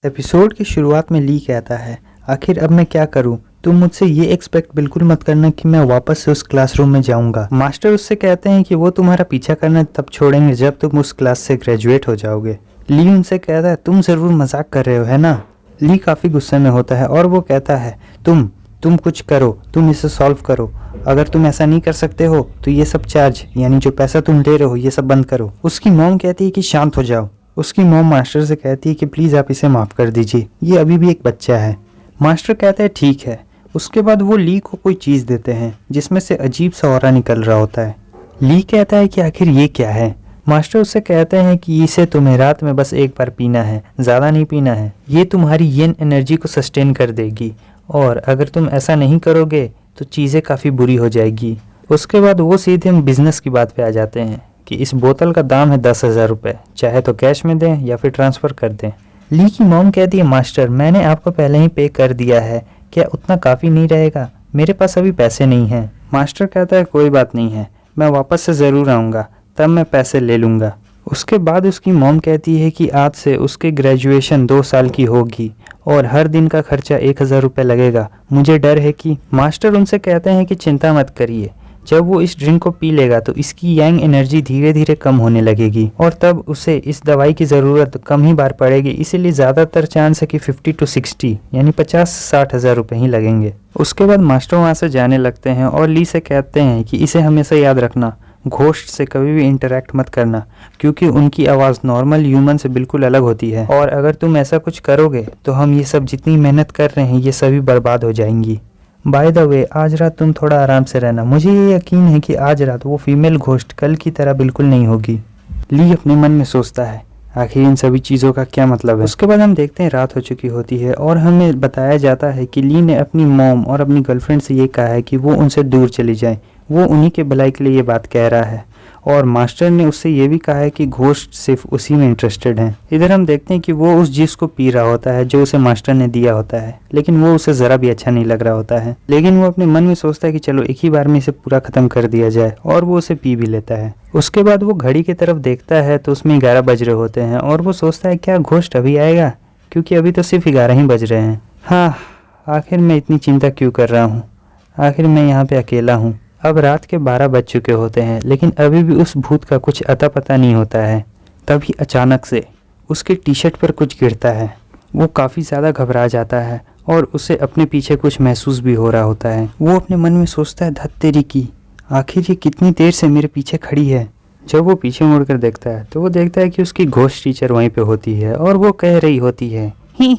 Episode की शुरुआत में ली कहता है, आखिर अब मैं क्या करूं? तुम मुझसे ये एक्सपेक्ट बिल्कुल मत करना कि मैं वापस से उस क्लासरूम में जाऊंगा। मास्टर उससे कहते हैं कि वो तुम्हारा पीछा करना तब छोड़ेंगे जब तुम उस क्लास से ग्रेजुएट हो जाओगे। ली उनसे कहता है, तुम ज़रूर मजाक कर रहे हो, है ना? ली काफ़ी गुस्से में होता है और वो कहता है, तुम कुछ करो, तुम इसे सॉल्व करो। अगर तुम ऐसा नहीं कर सकते हो तो ये सब चार्ज यानी जो पैसा तुम ले रहे हो ये सब बंद करो। उसकी मॉम कहती है कि शांत हो जाओ। उसकी मॉम मास्टर से कहती है कि प्लीज़ आप इसे माफ़ कर दीजिए, ये अभी भी एक बच्चा है। मास्टर कहता है ठीक है। उसके बाद वो ली को कोई चीज़ देते हैं जिसमें से अजीब सा ऑरा निकल रहा होता है। ली कहता है कि आखिर ये क्या है? मास्टर उससे कहते हैं कि इसे तुम्हें रात में बस एक बार पीना है, ज़्यादा नहीं पीना है। ये तुम्हारी येन एनर्जी को सस्टेन कर देगी और अगर तुम ऐसा नहीं करोगे तो चीज़ें काफ़ी बुरी हो जाएगी। उसके बाद वो सीधे हम बिज़नेस की बात पे आ जाते हैं कि इस बोतल का दाम है 10,000 रुपये, चाहे तो कैश में दें या फिर ट्रांसफ़र कर दें। ली की मॉम कहती है, मास्टर मैंने आपको पहले ही पे कर दिया है, क्या उतना काफ़ी नहीं रहेगा? मेरे पास अभी पैसे नहीं हैं। मास्टर कहता है कोई बात नहीं है, मैं वापस से ज़रूर आऊँगा, तब मैं पैसे ले लूँगा। उसके बाद उसकी मॉम कहती है कि आज से उसके ग्रेजुएशन 2 साल की होगी और हर दिन का खर्चा 1,000 रुपये लगेगा। मुझे डर है कि मास्टर उनसे कहते हैं कि चिंता मत करिए, जब वो इस ड्रिंक को पी लेगा तो इसकी यांग एनर्जी धीरे धीरे कम होने लगेगी और तब उसे इस दवाई की ज़रूरत कम ही बार पड़ेगी। इसीलिए ज़्यादातर चांस है कि 50 to 60 यानी 50 से 60 हज़ार रुपये ही लगेंगे। उसके बाद मास्टर वहाँ से जाने लगते हैं और ली से कहते हैं कि इसे हमेशा याद रखना, घोस्ट से कभी भी इंटरेक्ट मत करना क्योंकि उनकी आवाज़ नॉर्मल ह्यूमन से बिल्कुल अलग होती है और अगर तुम ऐसा कुछ करोगे तो हम ये सब जितनी मेहनत कर रहे हैं ये सभी बर्बाद हो जाएंगी। बाय द वे, आज रात तुम थोड़ा आराम से रहना, मुझे ये यकीन है कि आज रात वो फीमेल घोस्ट कल की तरह बिल्कुल नहीं होगी। ली अपने मन में सोचता है आखिर इन सभी चीज़ों का क्या मतलब है। उसके बाद हम देखते हैं रात हो चुकी होती है और हमें बताया जाता है कि ली ने अपनी मॉम और अपनी गर्लफ्रेंड से ये कहा है कि वो उनसे दूर चली जाए, वो उन्हीं के भलाई के लिए ये बात कह रहा है और मास्टर ने उससे ये भी कहा है कि घोस्ट सिर्फ उसी में इंटरेस्टेड हैं। इधर हम देखते हैं कि वो उस चीज़ को पी रहा होता है जो उसे मास्टर ने दिया होता है, लेकिन वो उसे ज़रा भी अच्छा नहीं लग रहा होता है। लेकिन वो अपने मन में सोचता है कि चलो एक ही बार में इसे पूरा ख़त्म कर दिया जाए और वो उसे पी भी लेता है। उसके बाद वो घड़ी की तरफ देखता है तो उसमें 11 बज रहे होते हैं और वो सोचता है क्या घोस्ट अभी आएगा, क्योंकि अभी तो सिर्फ 11 ही बज रहे हैं। हाँ, आखिर मैं इतनी चिंता क्यों कर रहा हूँ, आखिर मैं यहाँ पे अकेला हूँ। अब रात के 12 बज चुके होते हैं लेकिन अभी भी उस भूत का कुछ अता पता नहीं होता है। तभी अचानक से उसके टी शर्ट पर कुछ गिरता है। वो काफ़ी ज़्यादा घबरा जाता है और उसे अपने पीछे कुछ महसूस भी हो रहा होता है। वो अपने मन में सोचता है, धत तेरी की, आखिर ये कितनी देर से मेरे पीछे खड़ी है। जब वो पीछे मुड़कर देखता है तो वो देखता है कि उसकी घोस्ट टीचर वहीं पे होती है और वो कह रही होती है ही।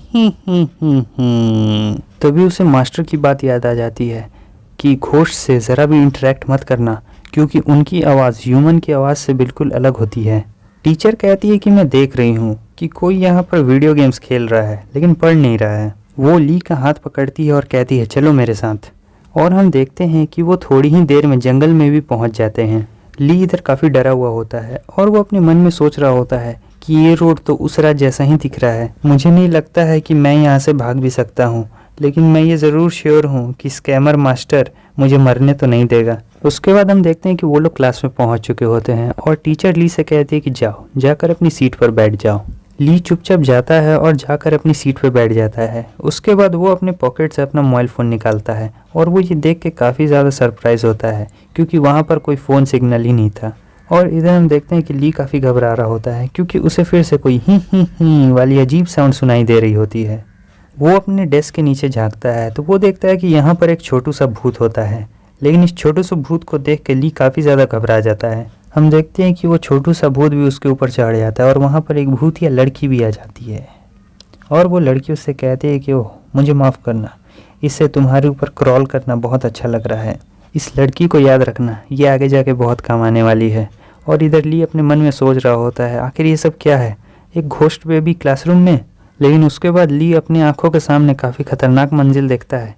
तभी उसे मास्टर की बात याद आ जाती है कि घोस्ट से ज़रा भी इंटरेक्ट मत करना क्योंकि उनकी आवाज़ ह्यूमन की आवाज़ से बिल्कुल अलग होती है। टीचर कहती है कि मैं देख रही हूँ कि कोई यहाँ पर वीडियो गेम्स खेल रहा है लेकिन पढ़ नहीं रहा है। वो ली का हाथ पकड़ती है और कहती है चलो मेरे साथ, और हम देखते हैं कि वो थोड़ी ही देर में जंगल में भी पहुँच जाते हैं। ली इधर काफ़ी डरा हुआ होता है और वो अपने मन में सोच रहा होता है कि ये रोड तो उस रात जैसा ही दिख रहा है, मुझे नहीं लगता है कि मैं यहाँ से भाग भी सकता हूँ, लेकिन मैं ये ज़रूर श्योर हूँ कि स्कैमर मास्टर मुझे मरने तो नहीं देगा। उसके बाद हम देखते हैं कि वो लोग क्लास में पहुँच चुके होते हैं और टीचर ली से कहती है कि जाओ, जाकर अपनी सीट पर बैठ जाओ। ली चुपचाप जाता है और जाकर अपनी सीट पर बैठ जाता है। उसके बाद वो अपने पॉकेट से अपना मोबाइल फ़ोन निकालता है और वो ये देख के काफ़ी ज़्यादा सरप्राइज़ होता है क्योंकि वहाँ पर कोई फ़ोन सिग्नल ही नहीं था। और इधर हम देखते हैं कि ली काफ़ी घबरा रहा होता है क्योंकि उसे फिर से कोई ही वाली अजीब साउंड सुनाई दे रही होती है। वो अपने डेस्क के नीचे झांकता है तो वो देखता है कि यहाँ पर एक छोटू सा भूत होता है, लेकिन इस छोटू सा भूत को देख के ली काफ़ी ज़्यादा घबरा जाता है। हम देखते हैं कि वो छोटू सा भूत भी उसके ऊपर चढ़ जाता है और वहाँ पर एक भूत या लड़की भी आ जाती है और वो लड़की उससे कहती है कि ओह मुझे माफ़ करना, इससे तुम्हारे ऊपर क्रॉल करना बहुत अच्छा लग रहा है। इस लड़की को याद रखना, ये आगे जाके बहुत काम आने वाली है। और इधर ली अपने मन में सोच रहा होता है आखिर ये सब क्या है, एक घोस्ट बेबी क्लासरूम में। लेकिन उसके बाद ली अपनी आंखों के सामने काफ़ी ख़तरनाक मंजिल देखता है।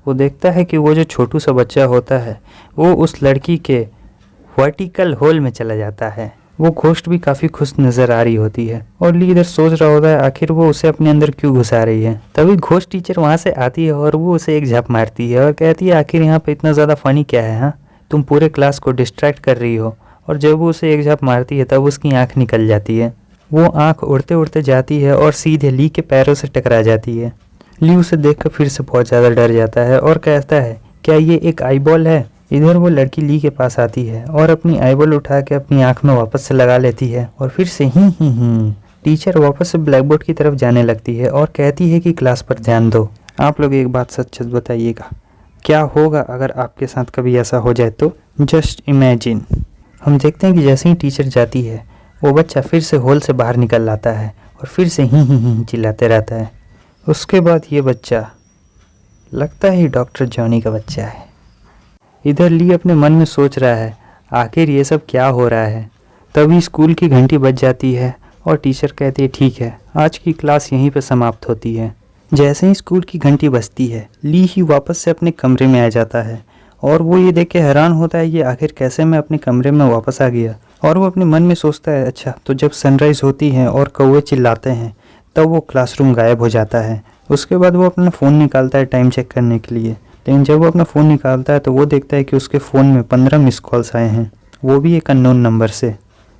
वो देखता है कि वो जो छोटू सा बच्चा होता है वो उस लड़की के वर्टिकल होल में चला जाता है। वो घोस्ट भी काफ़ी खुश नज़र आ रही होती है और ली इधर सोच रहा होता है आखिर वो उसे अपने अंदर क्यों घुसा रही है। तभी घोस्ट टीचर वहाँ से आती है और वो उसे एक झप मारती है और कहती है आखिर यहाँ पे इतना ज़्यादा फ़नी क्या है, हाँ तुम पूरे क्लास को डिस्ट्रैक्ट कर रही हो। और जब वो उसे एक झप मारती है तब उसकी आँख निकल जाती है। वो आंख उड़ते उड़ते जाती है और सीधे ली के पैरों से टकरा जाती है। ली उसे देखकर फिर से बहुत ज़्यादा डर जाता है और कहता है, क्या ये एक आईबॉल है? इधर वो लड़की ली के पास आती है और अपनी आईबॉल उठा के अपनी आंख में वापस से लगा लेती है और फिर से ही टीचर वापस से ब्लैक बोर्ड की तरफ जाने लगती है और कहती है कि क्लास पर ध्यान दो। आप लोग एक बात सच सच बताइएगा, क्या होगा अगर आपके साथ कभी ऐसा हो जाए तो? Just imagine. हम देखते हैं कि जैसे ही टीचर जाती है वो बच्चा फिर से हॉल से बाहर निकल आता है और फिर से ही चिल्लाते रहता है। उसके बाद ये बच्चा लगता है डॉक्टर जॉनी का बच्चा है। इधर ली अपने मन में सोच रहा है आखिर ये सब क्या हो रहा है। तभी स्कूल की घंटी बज जाती है और टीचर कहती है, ठीक है, आज की क्लास यहीं पर समाप्त होती है। जैसे ही स्कूल की घंटी बजती है ली ही वापस से अपने कमरे में आ जाता है और वो ये देख के हैरान होता है, ये आखिर कैसे मैं अपने कमरे में वापस आ गया। और वो अपने मन में सोचता है, अच्छा तो जब सनराइज़ होती है और कौवे चिल्लाते हैं तब वो क्लासरूम गायब हो जाता है। उसके बाद वो अपना फ़ोन निकालता है टाइम चेक करने के लिए, लेकिन जब वो अपना फ़ोन निकालता है तो वो देखता है कि उसके फ़ोन में 15 मिस कॉल्स आए हैं, वो भी एक अननोन नंबर से।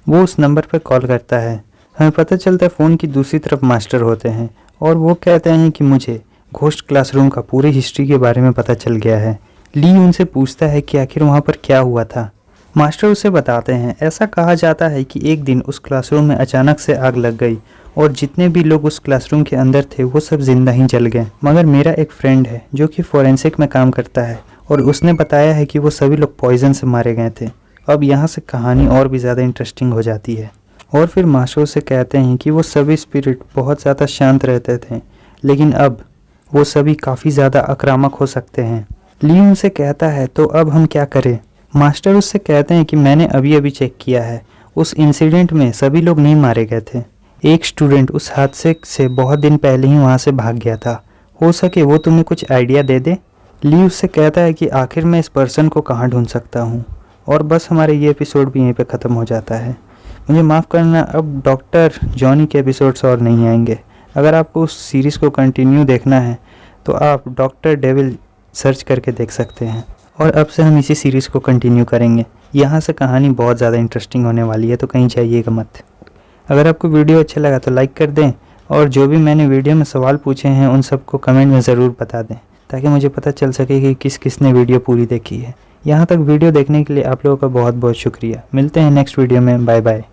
वो उस नंबर पर कॉल करता है। हमें पता चलता है फ़ोन की दूसरी तरफ मास्टर होते हैं और वो कहते हैं कि मुझे घोस्ट क्लासरूम का पूरी हिस्ट्री के बारे में पता चल गया है। ली उनसे पूछता है कि आखिर वहाँ पर क्या हुआ था। मास्टर उसे बताते हैं, ऐसा कहा जाता है कि एक दिन उस क्लासरूम में अचानक से आग लग गई और जितने भी लोग उस क्लासरूम के अंदर थे वो सब जिंदा ही जल गए, मगर मेरा एक फ्रेंड है जो कि फॉरेंसिक में काम करता है और उसने बताया है कि वो सभी लोग पॉइजन से मारे गए थे। अब यहाँ से कहानी और भी ज़्यादा इंटरेस्टिंग हो जाती है और फिर मास्टर से कहते हैं कि वो सभी स्पिरिट बहुत ज़्यादा शांत रहते थे, लेकिन अब वो सभी काफ़ी ज़्यादा आक्रामक हो सकते हैं। ली उनसे कहता है, तो अब हम क्या करें? मास्टर उससे कहते हैं कि मैंने अभी अभी चेक किया है, उस इंसिडेंट में सभी लोग नहीं मारे गए थे। एक स्टूडेंट उस हादसे से बहुत दिन पहले ही वहाँ से भाग गया था। हो सके वो तुम्हें कुछ आइडिया दे दे। ली उससे कहता है कि आखिर मैं इस पर्सन को कहाँ ढूंढ सकता हूँ। और बस हमारे ये एपिसोड भी यहीं पे ख़त्म हो जाता है। मुझे माफ़ करना, अब डॉक्टर जॉनी के एपिसोड्स और नहीं आएंगे। अगर आपको उस सीरीज़ को कंटिन्यू देखना है तो आप डॉक्टर डेविल सर्च करके देख सकते हैं। और अब से हम इसी सीरीज़ को कंटिन्यू करेंगे। यहाँ से कहानी बहुत ज़्यादा इंटरेस्टिंग होने वाली है, तो कहीं जाइएगा मत। अगर आपको वीडियो अच्छा लगा तो लाइक कर दें और जो भी मैंने वीडियो में सवाल पूछे हैं उन सबको कमेंट में ज़रूर बता दें, ताकि मुझे पता चल सके कि किस किस ने वीडियो पूरी देखी है। यहाँ तक वीडियो देखने के लिए आप लोगों का बहुत बहुत शुक्रिया। मिलते हैं नेक्स्ट वीडियो में। Bye bye.